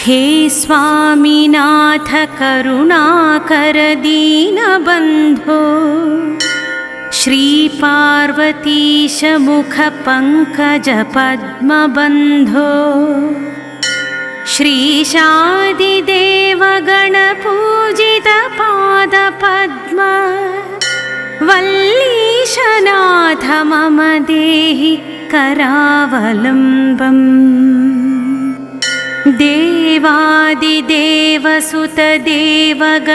हे स्वामीनाथ करुणाकर दीनबन्धो श्रीपार्वतीश मुख पंकज पद्मबन्धो श्रीशादिदेव गणपूजित पादपद्म वल्लीशनाथ मम देहि करावलम्बम्। देवादिदेवसुत देवगणाधिनाथ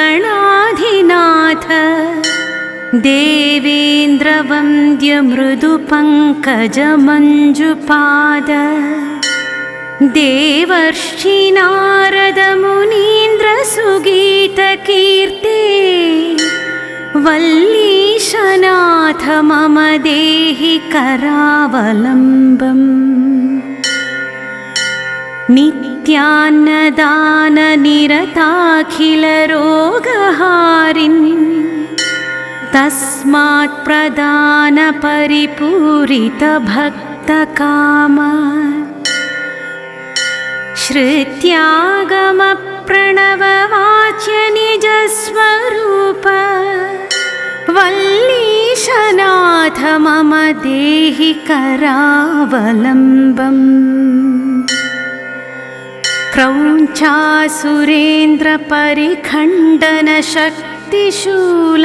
देवेन्द्रवन्द्य मृदुपङ्कज मञ्जुपाद देवर्षि नारद मुनीन्द्र सुगीतकीर्ते वल्लीशनाथ मम देहि करावलम्बम्। नित्यान्नदान निरताखिल रोगहारिन् तस्मात् प्रदान परिपूरित भक्तकाम श्रुत्यागम प्रणववाच्य निजस्वरूप वल्लीशनाथ मम देहि करावलम्बम्। क्रौञ्चासुरेन्द्र परिखण्डन शक्तिशूल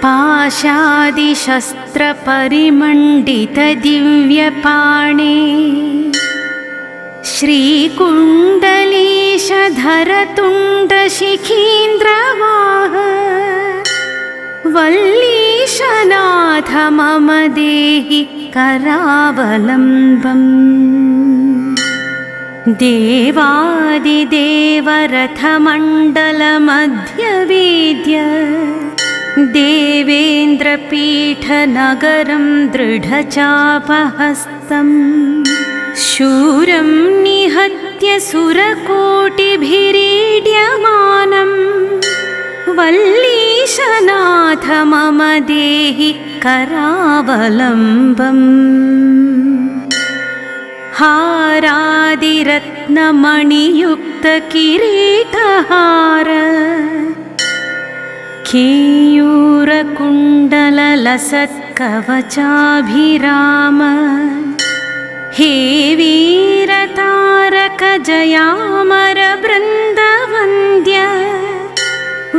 पाशादिशस्त्र परिमण्डित दिव्यपाणे श्रीकुण्डलीशधर तुण्ड शिखीन्द्रवाह वल्लीशनाथ मम देहि करावलम्बम्। देवादिदेव रथमण्डल मध्यवेद्य देवेन्द्रपीठ नगरं दृढचापहस्तम् शूरं निहत्य सुरकोटिभिरीड्यमानं वल्लीशनाथ मम देहि करावलम्बम्। हारादिरत्नमणियुक्त किरीटहार केयूरकुण्डललसत्कवचाभिराम हे वीरतारक जयामर बृन्दवन्द्य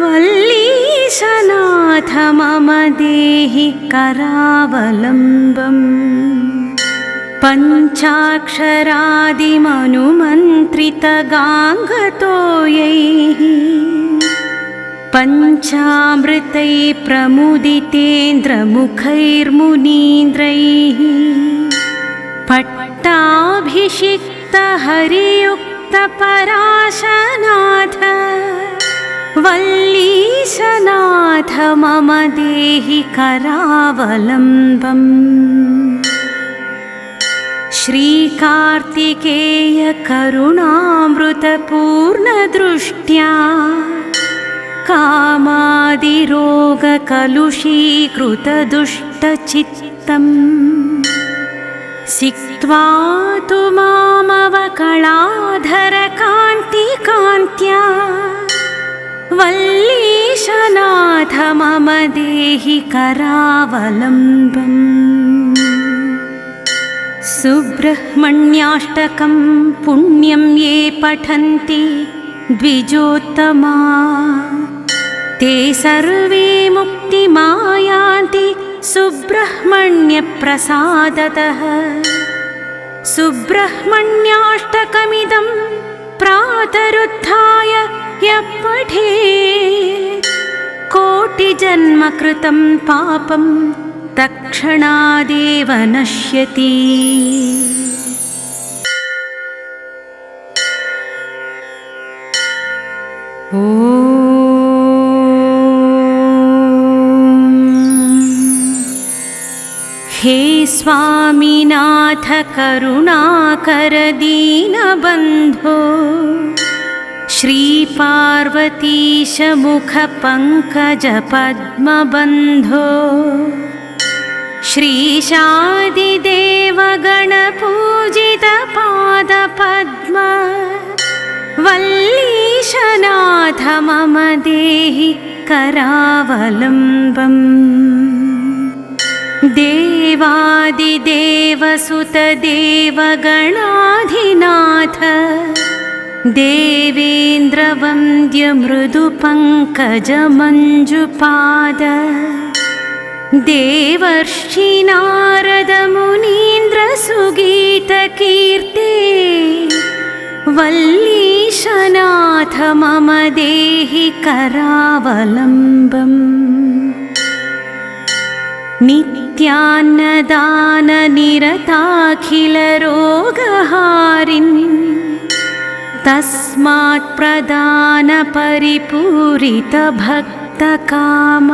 वल्लीशनाथ मम देहि करावलम्बम्। पञ्चाक्षरादिमनुमन्त्रित गाङ्गतोयैः पञ्चामृतैः प्रमुदितेन्द्रमुखैर्मुनीन्द्रैः पट्टाभिषिक्त हरियुक्त पराशनाथ वल्लीशनाथ मम देहि करावलम्बम्। श्रीकार्तिकेय करुणामृतपूर्णदृष्ट्या कामादिरोगकलुषीकृतदुष्टचित्तम् सिक्त्वा तु मामवकलाधरकान्तिकान्त्या वल्लीशनाथ मम देहि करावलम्बम्। सुब्रह्मण्याष्टकं पुण्यं ये पठन्ति द्विजोत्तमा ते सर्वे मुक्तिमायान्ति सुब्रह्मण्यप्रसादतः। सुब्रह्मण्याष्टकमिदं प्रातरुत्थाय यः पठेत् कोटिजन्मकृतं पापं तत्क्षणादेव नश्यति। ॐ हे स्वामीनाथ करुणाकर दीनबन्धो श्रीपार्वतीश मुख पंकज पद्मबन्धो श्रीशादिदेव गणपूजित पाद पादपद्म वल्लीशनाथ मम देहि करावलम्बम् देवादिदेवसुत देवगणाधिनाथ देवेन्द्रवन्द्य मृदुपङ्कजमञ्जुपाद देवर्षि नारद मुनीन्द्रसुगीतकीर्ते वल्लीशनाथ मम देहि करावलम्बम् नित्यान्नदाननिरताखिलरोगहारिन् तस्मात् प्रदानपरिपूरितभक्तकाम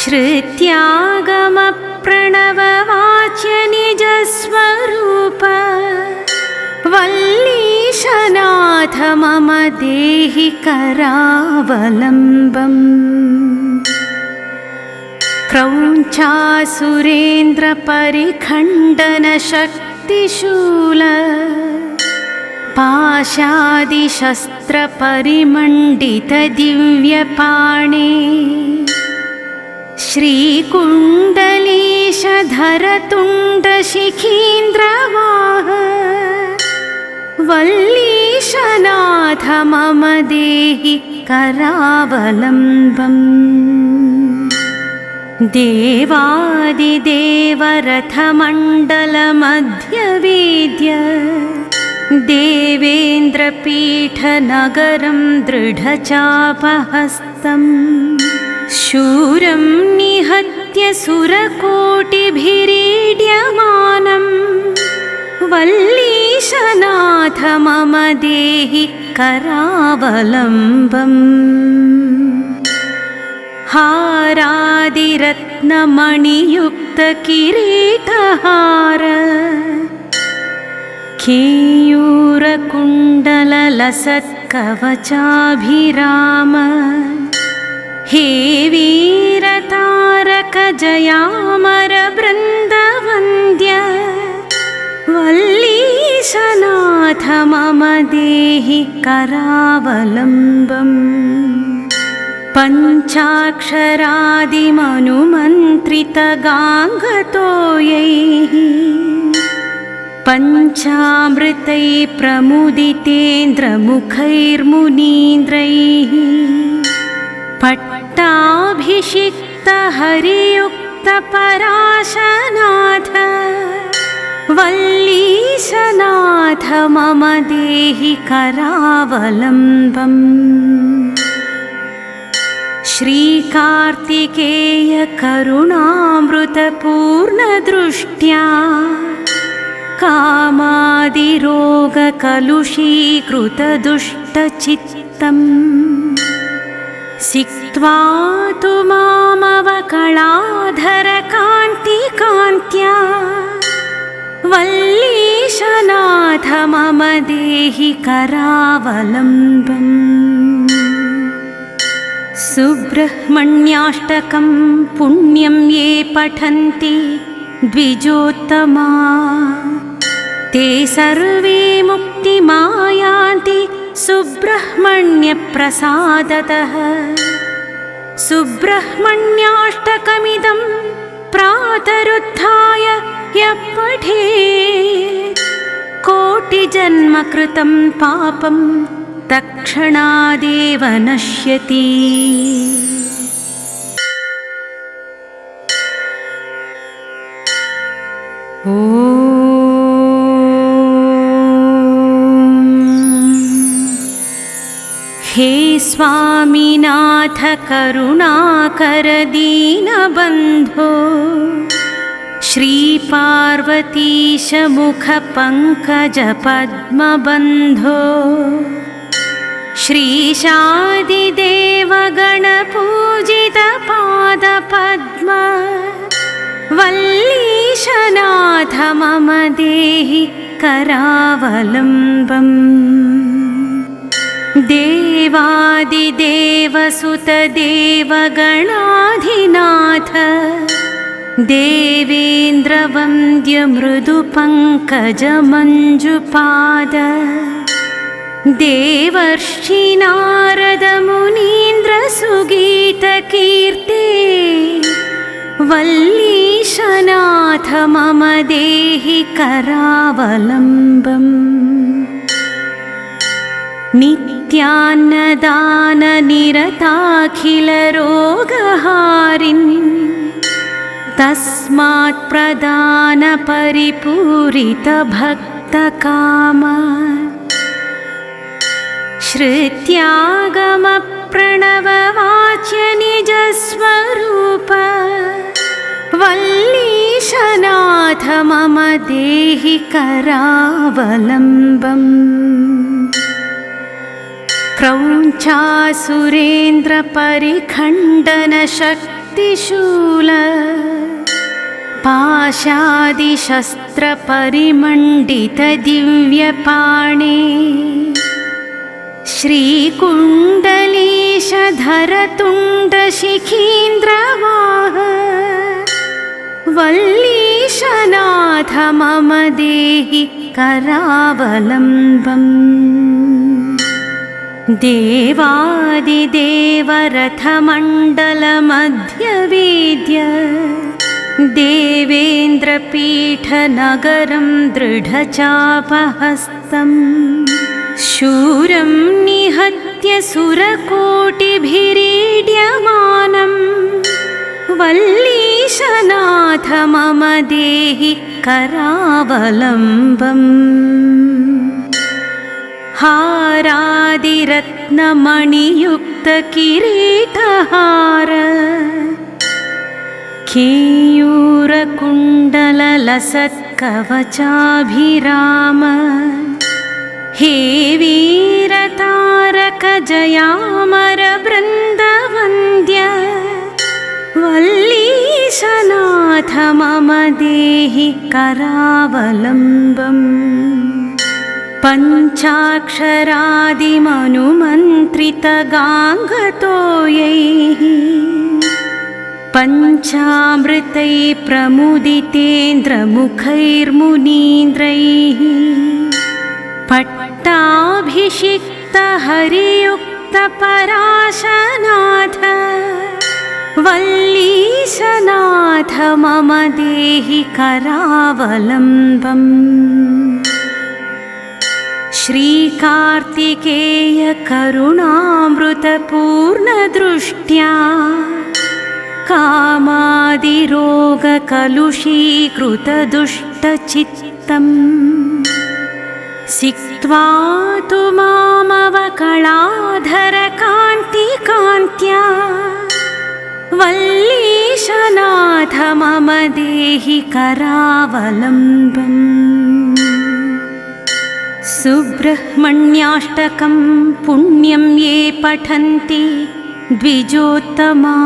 श्रुत्यागमप्रणववाच्य निजस्वरूप वल्लीशनाथ मम देहि करावलम्बम् क्रौञ्चासुरेन्द्रपरिखण्डनशक्तिशूल पाशादिशस्त्रपरिमण्डितदिव्यपाणे श्रीकुण्डलीशधरतुण्डशिखीन्द्रवाह वल्लीशनाथ मम देहि करावलम्बम् देवादिदेवरथमण्डलमध्यवेद्य देवेन्द्रपीठनगरं दृढचापहस्तम् शूरं निहत्य सुरकोटिभिरीड्यमानं वल्लीशनाथ मम देहि करावलम्बम् हारादिरत्नमणियुक्तकिरीटहार केयूरकुण्डललसत्कवचाभिराम हे वीरतारक जयामर बृन्दवन्द्य वल्लीशनाथ मम देहि करावलम्बम् पञ्चाक्षरादिमनुमन्त्रितगाङ्गतोयैः पञ्चामृतैः प्रमुदितेन्द्रमुखैर्मुनीन्द्रैः पट्टाभिषिक्तहरियुक्तपराशनाथ वल्लीशनाथ मम देहि करावलम्बम् श्रीकार्तिकेय करुणामृतपूर्णदृष्ट्या कामादिरोगकलुषीकृतदुष्टचित्तम् सिक्त्वा तु मामवकलाधरकान्तिकान्त्या वल्लीशनाथ मम देहि करावलम्बम् सुब्रह्मण्याष्टकं पुण्यं ये पठन्ति द्विजोत्तमा ते सर्वे मुक्तिमायान्ति सुब्रह्मण्यप्रसादतः सुब्रह्मण्याष्टकमिदं प्रातरुत्थाय यः पठेत् कोटिजन्मकृतं पापं तत्क्षणादेव नश्यति। हे स्वामीनाथ करुणाकर दीनबन्धो श्रीपार्वतीश मुखपङ्कज पद्मबन्धो श्रीशादिदेवगणपूजित पादपद्म वल्लीशनाथ मम देहि करावलम्बम् देवादिदेवसुत देवगणाधिनाथ देवेन्द्रवन्द्यमृदुपङ्कजमञ्जुपाद देवर्षि नारदमुनीन्द्रसुगीतकीर्ते वल्लीशनाथ मम देहि करावलम्बम् नित्यान्नदाननिरताखिलरोगहारिन् तस्मात् प्रदानपरिपूरितभक्तकाम श्रुत्यागमप्रणववाच्य निजस्वरूप वल्लीशनाथ मम देहि करावलम्बम् क्रौञ्चासुरेन्द्रपरिखण्डनशक्तिशूल पाशादिशस्त्रपरिमण्डितदिव्यपाणे श्रीकुण्डलीशधरतुण्डशिखीन्द्रवाह वल्लीशनाथ मम देहि करावलम्बम् देवादिदेवरथमण्डलमध्यवेद्य देवेन्द्रपीठनगरं दृढचापहस्तम् शूरं निहत्य सुरकोटिभिरीड्यमानं वल्लीशनाथ मम देहि करावलम्बम् हारादिरत्नमणियुक्तकिरीटहार केयूरकुण्डललसत्कवचाभिराम हे वीरतारकजयामरबृन्दवन्द्य वल्लीशनाथ मम देहि करावलम्बम् पञ्चाक्षरादिमनुमन्त्रितगाङ्गतोयैः पञ्चामृतैः प्रमुदितेन्द्रमुखैर्मुनीन्द्रैः पट्टाभिषिक्तहरियुक्तपराशनाथ वल्लीशनाथ मम देहि करावलम्बम् श्रीकार्तिकेयकरुणामृतपूर्णदृष्ट्या कामादिरोगकलुषीकृतदुष्टचित्तम् सिक्त्वा तु मामवकलाधरकान्तिकान्त्या वल्लीशनाथ मम देहि करावलम्बम् सुब्रह्मण्याष्टकं पुण्यं ये पठन्ति द्विजोत्तमा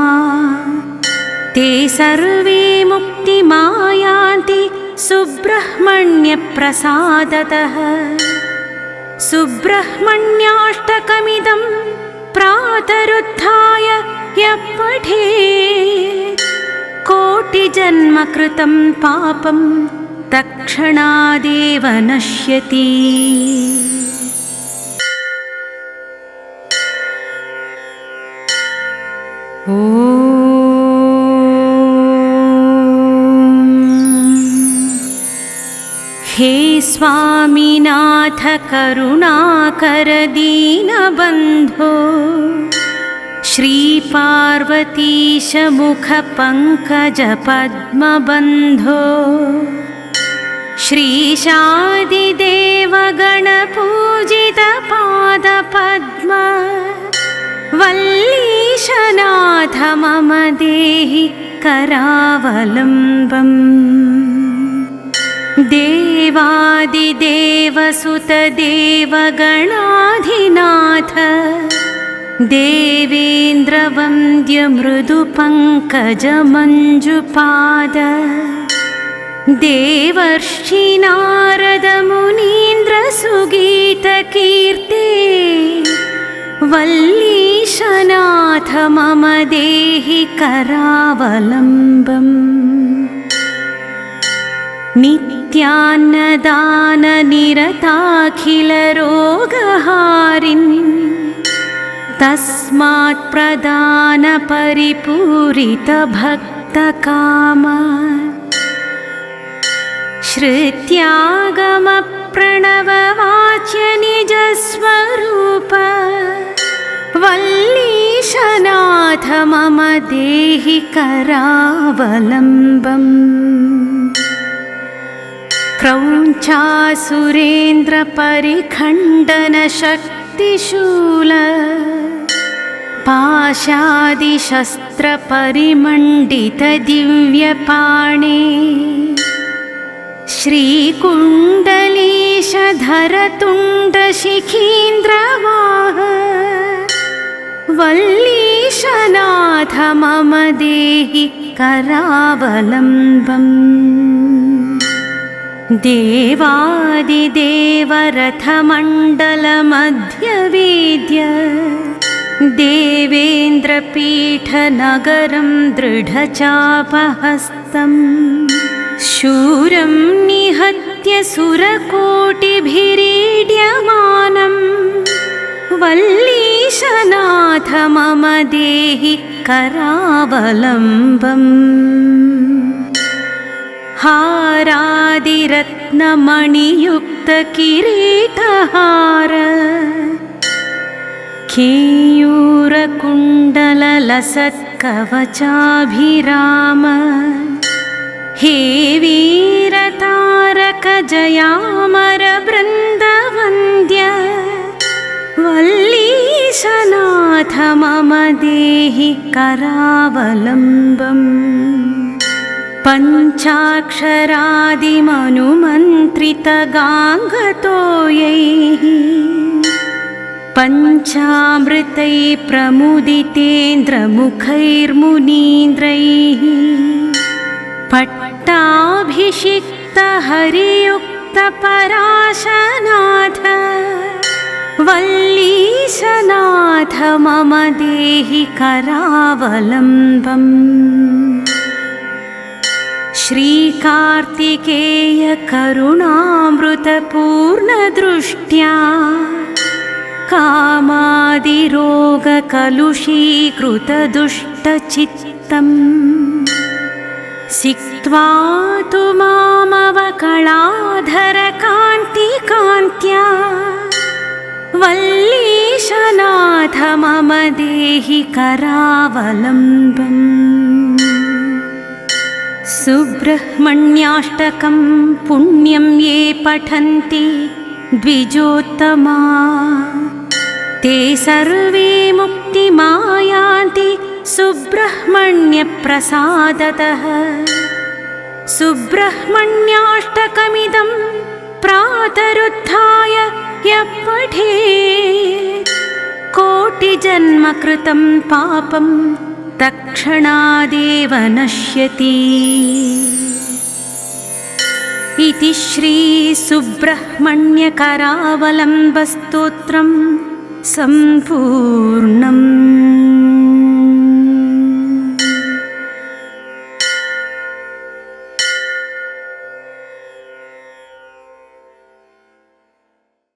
ते सर्वे मुक्तिमायान्ति सुब्रह्मण्यप्रसादतः सुब्रह्मण्याष्टकमिदं प्रातरुत्थाय यः पठेत् कोटिजन्मकृतं पापं तत्क्षणादेव नश्यति। हे स्वामीनाथ करुणाकर दीनबन्धो श्रीपार्वतीश मुखपङ्कजपद्मबन्धो श्रीशादिदेवगणपूजितपादपद्म वल्लीशनाथ मम देहि करावलम्बम् देवादिदेवसुतदेवगणाधिनाथ देवेन्द्रवन्द्यमृदुपङ्कजमञ्जुपाद देवर्षि नारदमुनीन्द्रसुगीतकीर्ते वल्लीशनाथ मम देहि करावलम्बम्। नित्यान्नदाननिरताखिलरोगहारिन् तस्मात् प्रदानपरिपूरितभक्तकाम श्रुत्यागमप्रणववाच्य निजस्वरूप वल्लीशनाथ मम देहि करावलम्बम्। क्रौञ्चासुरेन्द्रपरिखण्डनशक्तिशूल पाशादिशस्त्रपरिमण्डितदिव्यपाणे श्रीकुण्डलीशधरतुण्डशिखीन्द्रवाह वल्लीशनाथ मम देहि करावलम्बम्। देवादिदेवरथमण्डलमध्यवेद्य देवेन्द्रपीठनगरं दृढचापहस्तं शूरं निहत्य सुरकोटिभिरीड्यमानं वल्लीशनाथ मम देहि करावलम्बम्। हारादिरत्नमणियुक्तकिरीटहार केयूरकुण्डललसत्कवचाभिराम हे वीरतारकजयामरबृन्दवन्द्य वल्लीशनाथ मम देहि करावलम्बम्। पञ्चाक्षरादिमनुमन्त्रितगाङ्गतोयैः पञ्चामृतैः प्रमुदितेन्द्रमुखैर्मुनीन्द्रैः पट्टाभिषिक्तहरियुक्तपराशनाथ वल्लीशनाथ मम देहि करावलम्बम्। श्रीकार्तिकेय करुणामृतपूर्णदृष्ट्या कामादिरोगकलुषीकृतदुष्टचित्तं सिक्त्वा तु मामवकलाधरकान्तिकान्त्या वल्लीशनाथ मम देहि करावलम्बम्। सुब्रह्मण्याष्टकं पुण्यं ये पठन्ति द्विजोत्तमा ते सर्वे मुक्तिमायान्ति सुब्रह्मण्यप्रसादतः। सुब्रह्मण्याष्टकमिदं प्रातरुत्थाय यः पठेत् कोटिजन्मकृतं पापं तत्क्षणादेव नश्यति। इति श्री सुब्रह्मण्यकरावलम्बस्तोत्रं सम्पूर्णम्।